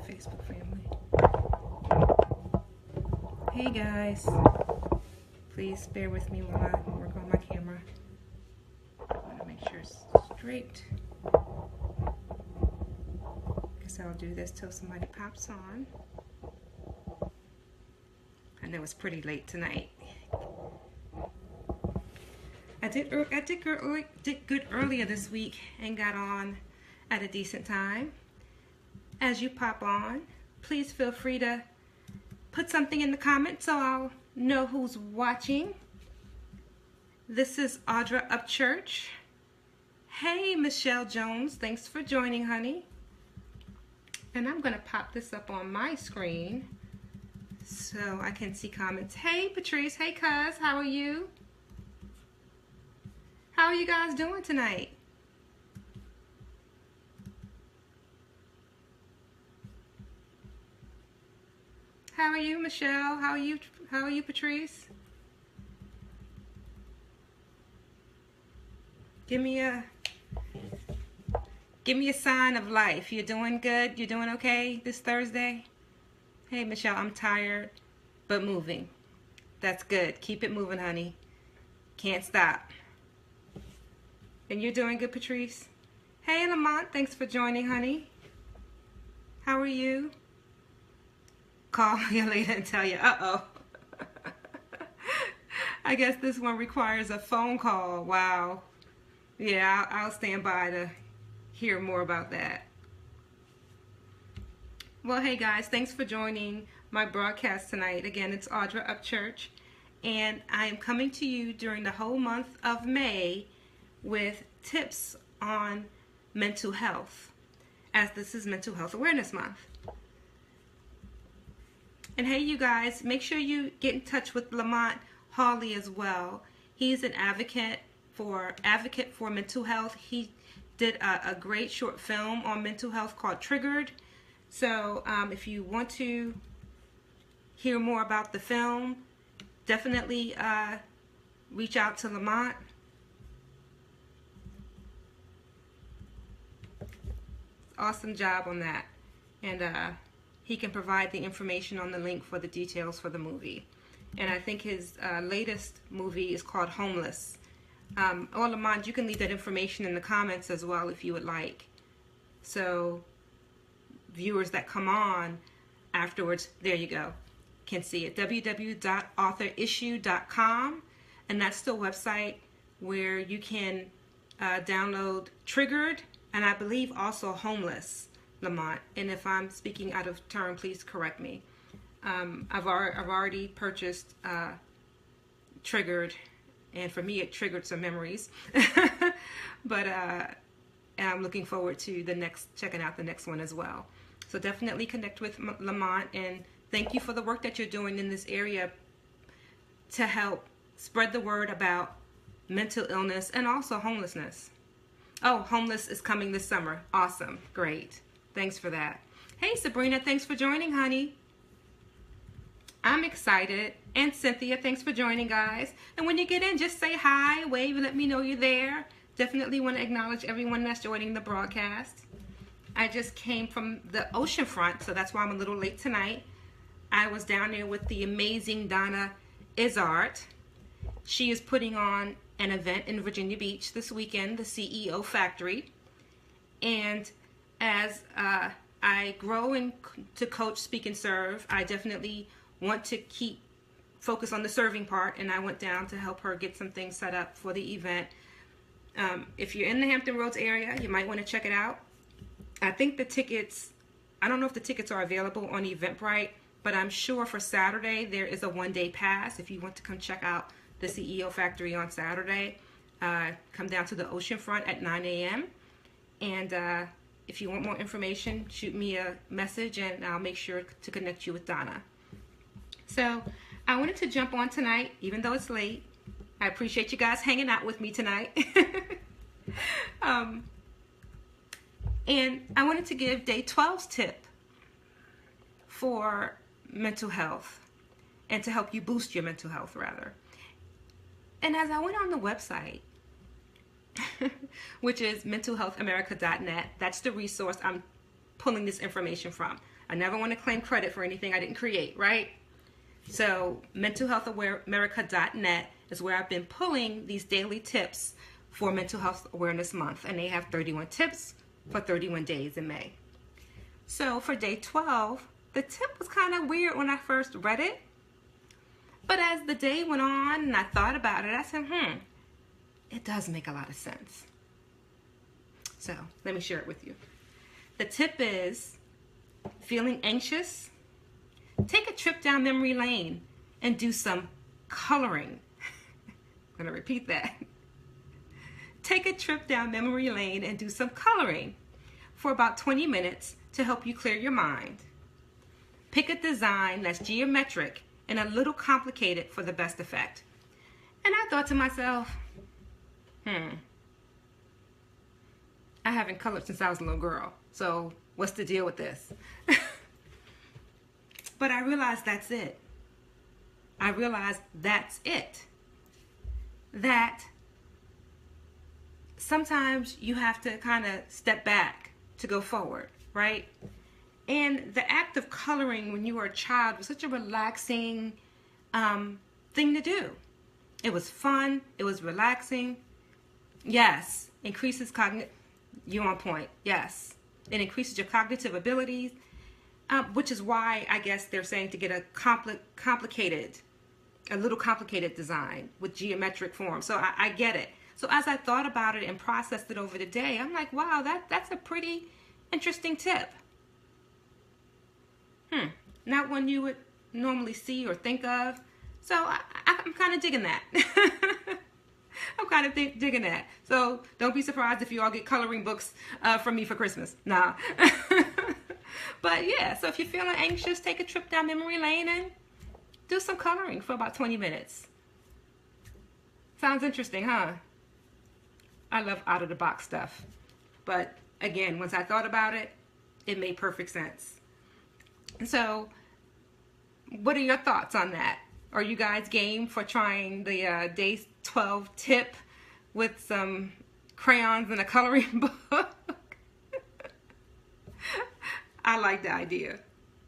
Facebook family. Hey guys, please bear with me while I work on my camera. I want to make sure it's straight. Guess I'll do this till somebody pops on. I know it's pretty late tonight. I did good earlier this week and got on at a decent time. As you pop on, please feel free to put something in the comments so I'll know who's watching. This is Audra Upchurch. Hey, Michelle Jones, thanks for joining, honey. And I'm gonna pop this up on my screen so I can see comments. Hey, Patrice, hey, cuz, how are you? How are you guys doing tonight? How are you, Michelle? How are you, Patrice? Give me a sign of life. You're doing good? You're doing okay this Thursday? Hey, Michelle, I'm tired, but moving. That's good. Keep it moving, honey. Can't stop. And you're doing good, Patrice? Hey, Lamont, thanks for joining, honey. How are you? Call you later and tell you, uh-oh. I guess this one requires a phone call. Wow. Yeah, I'll stand by to hear more about that. Well, hey guys, thanks for joining my broadcast tonight. Again, it's Audra Upchurch, and I am coming to you during the whole month of May with tips on mental health, as this is Mental Health Awareness Month. And hey, you guys, make sure you get in touch with Lamont Hawley as well. He's an advocate for mental health. He did a great short film on mental health called Triggered. So if you want to hear more about the film, definitely reach out to Lamont. Awesome job on that. And he can provide the information on the link for the details for the movie. And I think his latest movie is called Homeless. Or Lamont, you can leave that information in the comments as well if you would like. So viewers that come on afterwards, there you go, can see it. www.authorissue.com, and that's the website where you can download Triggered, and I believe also Homeless, Lamont. And if I'm speaking out of turn, please correct me. I've already purchased Triggered, and for me it triggered some memories. But I'm looking forward to checking out the next one as well. So definitely connect with Lamont, and thank you for the work that you're doing in this area to help spread the word about mental illness and also homelessness. Oh, Homeless is coming this summer. Awesome. Great. Thanks for that. Hey, Sabrina, thanks for joining, honey. I'm excited. And Cynthia, thanks for joining, guys. And when you get in, just say hi, wave, and let me know you're there. Definitely want to acknowledge everyone that's joining the broadcast. I just came from the ocean front, so that's why I'm a little late tonight. I was down there with the amazing Donna Izard. She is putting on an event in Virginia Beach this weekend, the CEO Factory. And as I grow to coach, speak, and serve, I definitely want to keep focus on the serving part, and I went down to help her get some things set up for the event. If you're in the Hampton Roads area, you might want to check it out. I think the tickets, I don't know if the tickets are available on Eventbrite, but I'm sure for Saturday there is a one-day pass if you want to come check out the CEO Factory on Saturday. Come down to the ocean front at 9 a.m. And if you want more information, shoot me a message and I'll make sure to connect you with Donna. So I wanted to jump on tonight, even though it's late. I appreciate you guys hanging out with me tonight. And I wanted to give day 12's tip for mental health and to help you boost your mental health, rather. And as I went on the website, which is mentalhealthamerica.net, that's the resource I'm pulling this information from. I never want to claim credit for anything I didn't create, right? So mentalhealthamerica.net is where I've been pulling these daily tips for Mental Health Awareness Month, and they have 31 tips for 31 days in May. So for day 12, the tip was kind of weird when I first read it, but as the day went on and I thought about it, I said, it does make a lot of sense. So let me share it with you. The tip is, feeling anxious? Take a trip down memory lane and do some coloring. I'm going to repeat that. Take a trip down memory lane and do some coloring for about 20 minutes to help you clear your mind. Pick a design that's geometric and a little complicated for the best effect. And I thought to myself, I haven't colored since I was a little girl, so what's the deal with this? But I realized that's it. That sometimes you have to kind of step back to go forward, right? And the act of coloring when you were a child was such a relaxing thing to do. It was fun. It was relaxing. Yes, increases cognitive. You're on point. Yes, it increases your cognitive abilities, which is why I guess they're saying to get a little complicated design with geometric form. So I get it. So as I thought about it and processed it over the day, I'm like, wow, that's a pretty interesting tip. Not one you would normally see or think of. So I'm kind of digging that. I'm kind of digging that. So don't be surprised if you all get coloring books from me for Christmas. Nah. But yeah, so if you're feeling anxious, take a trip down memory lane and do some coloring for about 20 minutes. Sounds interesting, huh? I love out-of-the-box stuff. But again, once I thought about it, it made perfect sense. And so, what are your thoughts on that? Are you guys game for trying the day 12 tip with some crayons and a coloring book? I like the idea.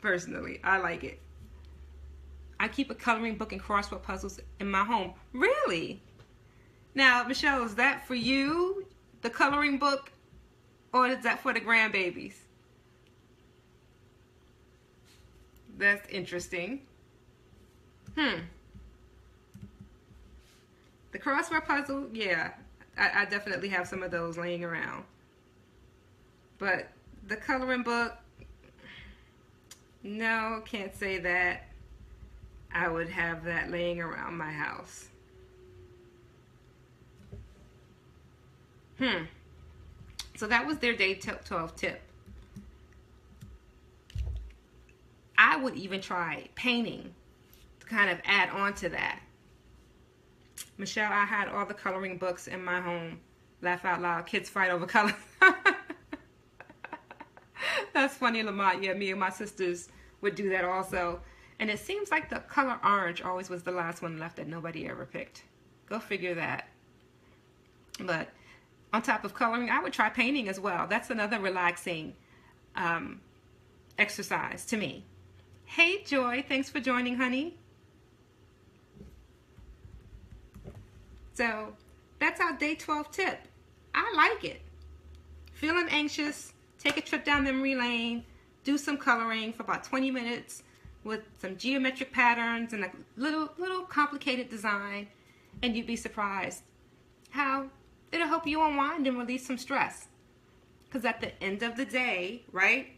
Personally, I like it. I keep a coloring book and crossword puzzles in my home. Really? Now, Michelle, is that for you, the coloring book, or is that for the grandbabies? That's interesting. The crossword puzzle, yeah, I definitely have some of those laying around. But the coloring book, no, can't say that I would have that laying around my house. So that was their day 12 tip. I would even try painting to kind of add on to that. Michelle, I had all the coloring books in my home. Laugh out loud. Kids fight over color. That's funny, Lamont. Yeah, me and my sisters would do that also. And it seems like the color orange always was the last one left that nobody ever picked. Go figure that. But on top of coloring, I would try painting as well. That's another relaxing exercise to me. Hey, Joy. Thanks for joining, honey. So that's our day 12 tip. I like it. Feeling anxious, take a trip down memory lane, do some coloring for about 20 minutes with some geometric patterns and a little complicated design, and you'd be surprised how it'll help you unwind and release some stress. Because at the end of the day, right,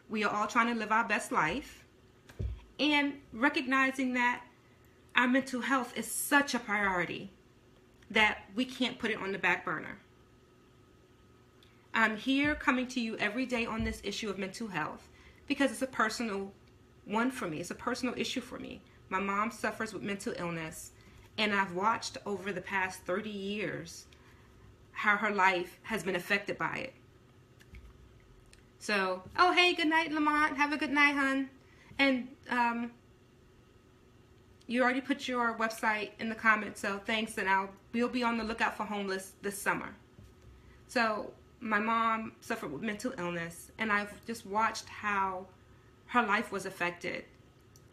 we are all trying to live our best life, and recognizing that our mental health is such a priority that we can't put it on the back burner. I'm here coming to you every day on this issue of mental health because it's a personal one for me. It's a personal issue for me. My mom suffers with mental illness, and I've watched over the past 30 years how her life has been affected by it. So, oh, hey, good night, Lamont. Have a good night, hon. And you already put your website in the comments, so thanks, and we'll be on the lookout for Homeless this summer. So my mom suffered with mental illness, and I've just watched how her life was affected.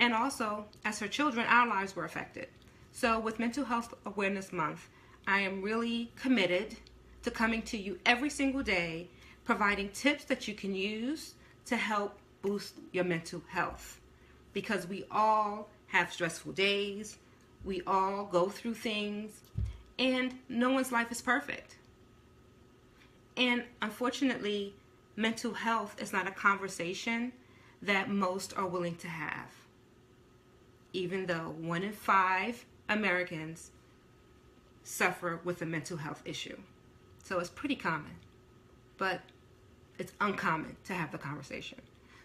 And also, as her children, our lives were affected. So with Mental Health Awareness Month, I am really committed to coming to you every single day, providing tips that you can use to help boost your mental health. Because we all have stressful days, we all go through things, and no one's life is perfect. And unfortunately, mental health is not a conversation that most are willing to have. Even though 1 in 5 Americans suffer with a mental health issue. So it's pretty common, but it's uncommon to have the conversation.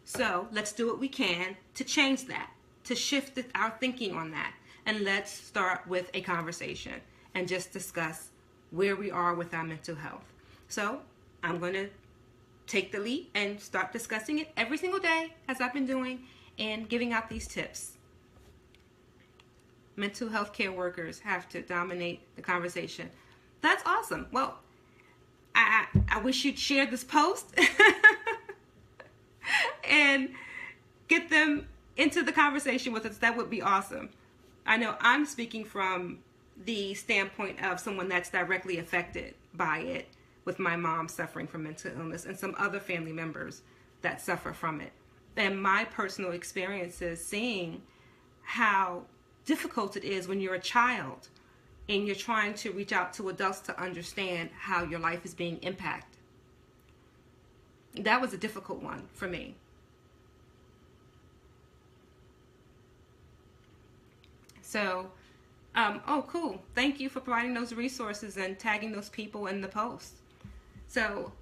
So let's do what we can to change that, to shift our thinking on that. And let's start with a conversation and just discuss where we are with our mental health. So I'm going to take the lead and start discussing it every single day, as I've been doing, and giving out these tips. Mental health care workers have to dominate the conversation. That's awesome. Well, I wish you'd share this post and get them into the conversation with us. That would be awesome. I know I'm speaking from the standpoint of someone that's directly affected by it, with my mom suffering from mental illness and some other family members that suffer from it. And my personal experiences seeing how difficult it is when you're a child and you're trying to reach out to adults to understand how your life is being impacted. That was a difficult one for me. So, oh, cool. Thank you for providing those resources and tagging those people in the post. So,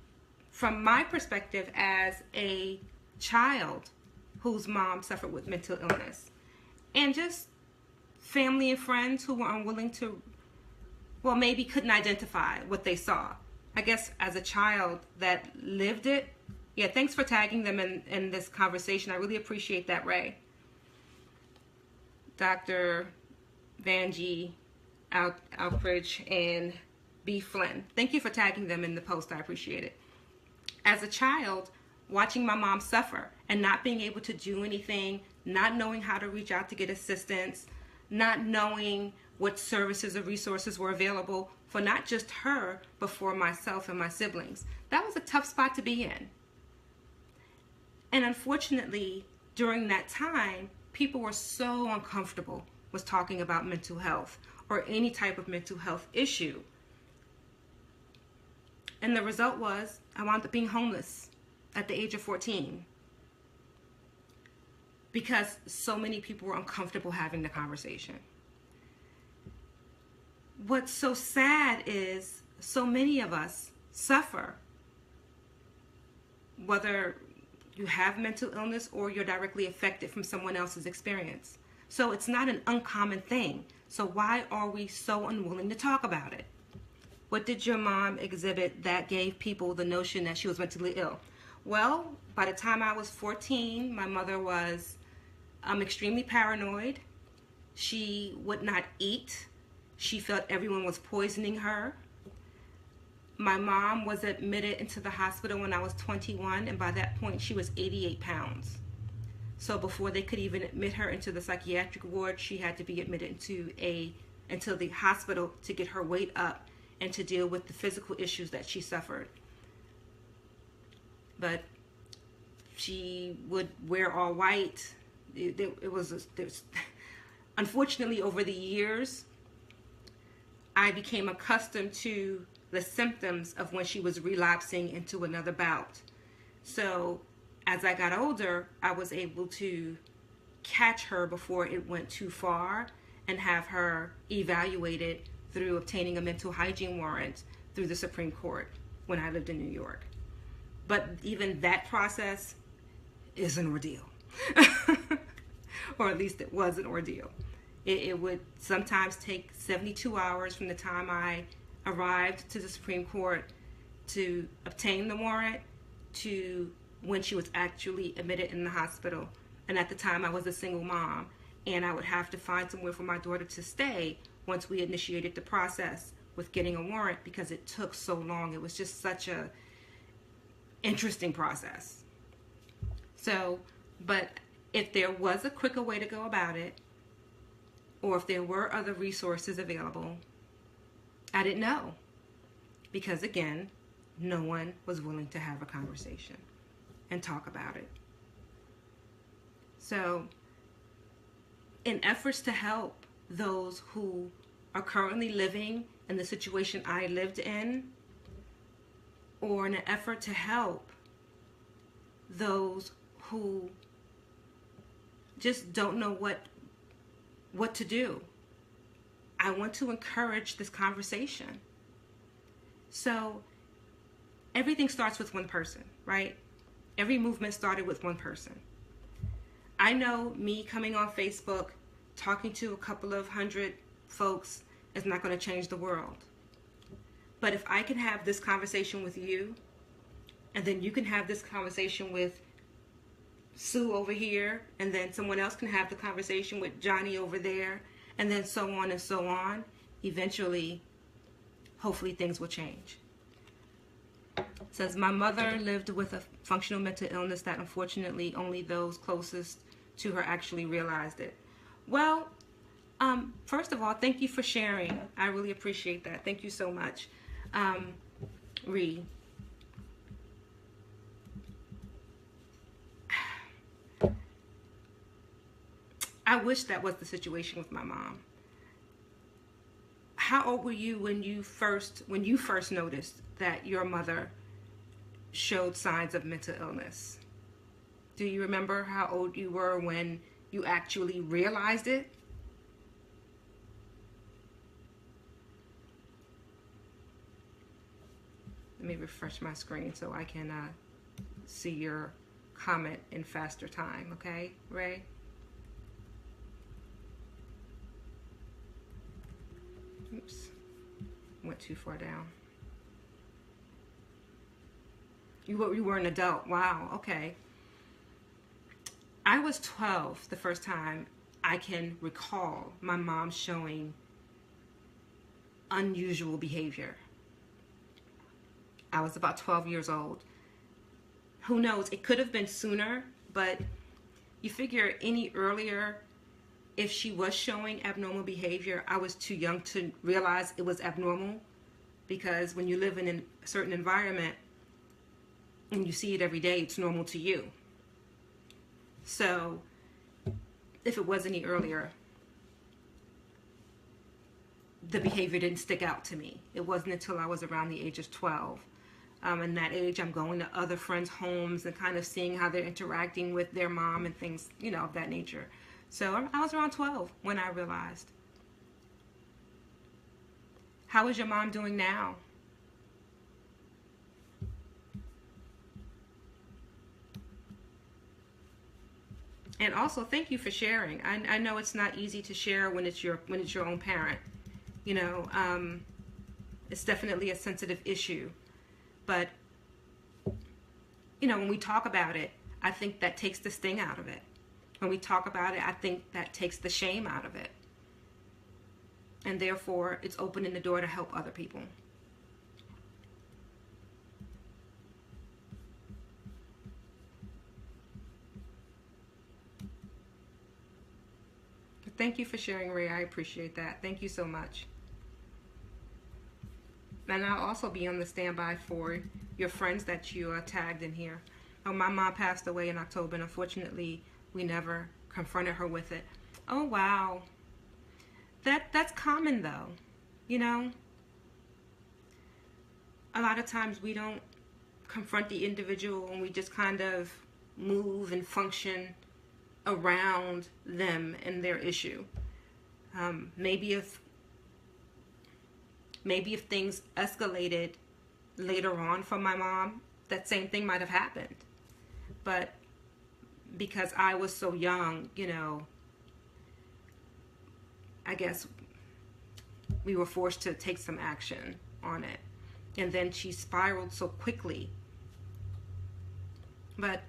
from my perspective as a child whose mom suffered with mental illness, and just family and friends who were unwilling to, well, maybe couldn't identify what they saw. I guess as a child that lived it, yeah, thanks for tagging them in this conversation. I really appreciate that, Ray. Dr. Vanjie Outridge and B. Flynn. Thank you for tagging them in the post. I appreciate it. As a child, watching my mom suffer and not being able to do anything, not knowing how to reach out to get assistance, not knowing what services or resources were available for not just her, but for myself and my siblings. That was a tough spot to be in. And unfortunately, during that time, people were so uncomfortable with talking about mental health or any type of mental health issue. And the result was I wound up being homeless at the age of 14 because so many people were uncomfortable having the conversation. What's so sad is so many of us suffer, whether you have mental illness or you're directly affected from someone else's experience. So it's not an uncommon thing. So why are we so unwilling to talk about it? What did your mom exhibit that gave people the notion that she was mentally ill? Well, by the time I was 14, my mother was extremely paranoid. She would not eat. She felt everyone was poisoning her. My mom was admitted into the hospital when I was 21, and by that point she was 88 pounds. So before they could even admit her into the psychiatric ward, she had to be admitted into the hospital to get her weight up and to deal with the physical issues that she suffered. But she would wear all white. Unfortunately, over the years, I became accustomed to the symptoms of when she was relapsing into another bout. So as I got older, I was able to catch her before it went too far and have her evaluated through obtaining a mental hygiene warrant through the Supreme Court when I lived in New York. But even that process is an ordeal. Or at least it was an ordeal. It would sometimes take 72 hours from the time I arrived to the Supreme Court to obtain the warrant to when she was actually admitted in the hospital. And at the time I was a single mom, and I would have to find somewhere for my daughter to stay once we initiated the process with getting a warrant, because it took so long. It was just such a interesting process. So, but if there was a quicker way to go about it, or if there were other resources available, I didn't know. Because again, no one was willing to have a conversation and talk about it. So, in efforts to help those who are currently living in the situation I lived in, or in an effort to help those who just don't know what to do, I want to encourage this conversation. So everything starts with one person, right? Every movement started with one person. I know me coming on Facebook, talking to a couple of hundred folks is not going to change the world. But if I can have this conversation with you, and then you can have this conversation with Sue over here, and then someone else can have the conversation with Johnny over there, and then so on and so on, eventually, hopefully things will change. It says, my mother lived with a functional mental illness that unfortunately only those closest to her actually realized it. Well, first of all, thank you for sharing. I really appreciate that. Thank you so much. Ree. I wish that was the situation with my mom. How old were you when you first noticed that your mother showed signs of mental illness? Do you remember how old you were when you actually realized it? Let me refresh my screen so I can see your comment in faster time, okay, Ray? Oops, went too far down. You were an adult. Wow, okay. I was 12 the first time I can recall my mom showing unusual behavior. I was about 12 years old. Who knows? It could have been sooner, but you figure any earlier, if she was showing abnormal behavior, I was too young to realize it was abnormal, because when you live in a certain environment and you see it every day, it's normal to you. So if it was any earlier, the behavior didn't stick out to me. It wasn't until I was around the age of 12. In that age, I'm going to other friends' homes and kind of seeing how they're interacting with their mom and things, of that nature. So I was around 12 when I realized. How is your mom doing now? And also, thank you for sharing. I know it's not easy to share when it's your own parent. It's definitely a sensitive issue. But, when we talk about it, I think that takes the sting out of it. When we talk about it, I think that takes the shame out of it. And therefore, it's opening the door to help other people. But thank you for sharing, Ray. I appreciate that. Thank you so much. And I'll also be on the standby for your friends that you tagged in here. Oh, my mom passed away in October, and unfortunately, we never confronted her with it. Oh, wow. That's common, though. A lot of times we don't confront the individual, and we just kind of move and function around them and their issue. Maybe if things escalated later on from my mom, that same thing might have happened. But because I was so young, I guess we were forced to take some action on it. And then she spiraled so quickly. But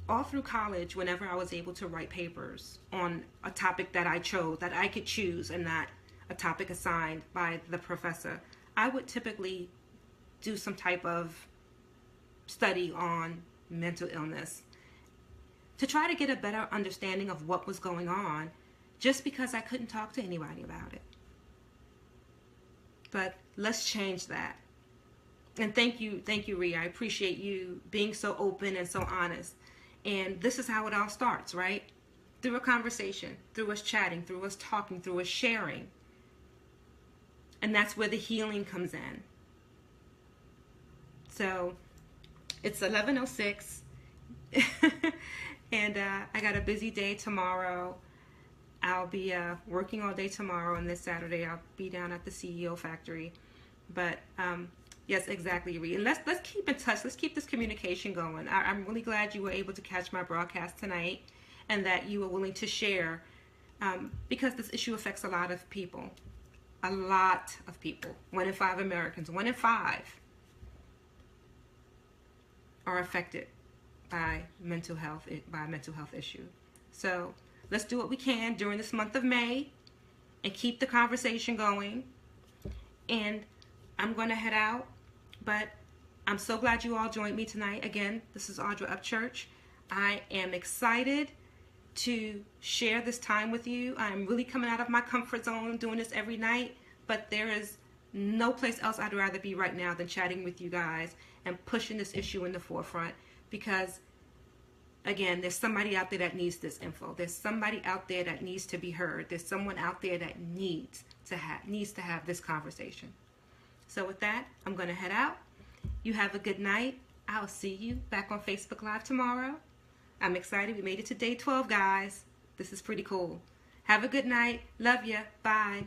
all through college, whenever I was able to write papers on a topic that I chose, that I could choose, and not a topic assigned by the professor, I would typically do some type of study on mental illness. to try to get a better understanding of what was going on, just because I couldn't talk to anybody about it. But let's change that. And thank you, Rhea. I appreciate you being so open and so honest. And this is how it all starts, right? Through a conversation, through us chatting, through us talking, through us sharing. And that's where the healing comes in. So it's 11:06 and I got a busy day tomorrow. I'll be working all day tomorrow, and this Saturday I'll be down at the CEO factory. But yes, exactly, Rhea. And let's keep in touch. Let's keep this communication going. I'm really glad you were able to catch my broadcast tonight, and that you were willing to share, because this issue affects a lot of people. A lot of people. 1 in 5 Americans, 1 in 5 are affected by mental health issue. So let's do what we can during this month of May and keep the conversation going. And I'm going to head out, but I'm so glad you all joined me tonight. Again, this is Audra Upchurch. I am excited to share this time with you. I'm really coming out of my comfort zone doing this every night, but there is no place else I'd rather be right now than chatting with you guys and pushing this issue in the forefront, because again, there's somebody out there that needs this info. There's somebody out there that needs to be heard. There's someone out there that needs to have this conversation. So with that, I'm going to head out. You have a good night. I'll see you back on Facebook Live tomorrow. I'm excited. We made it to day 12, guys. This is pretty cool. Have a good night. Love ya. Bye.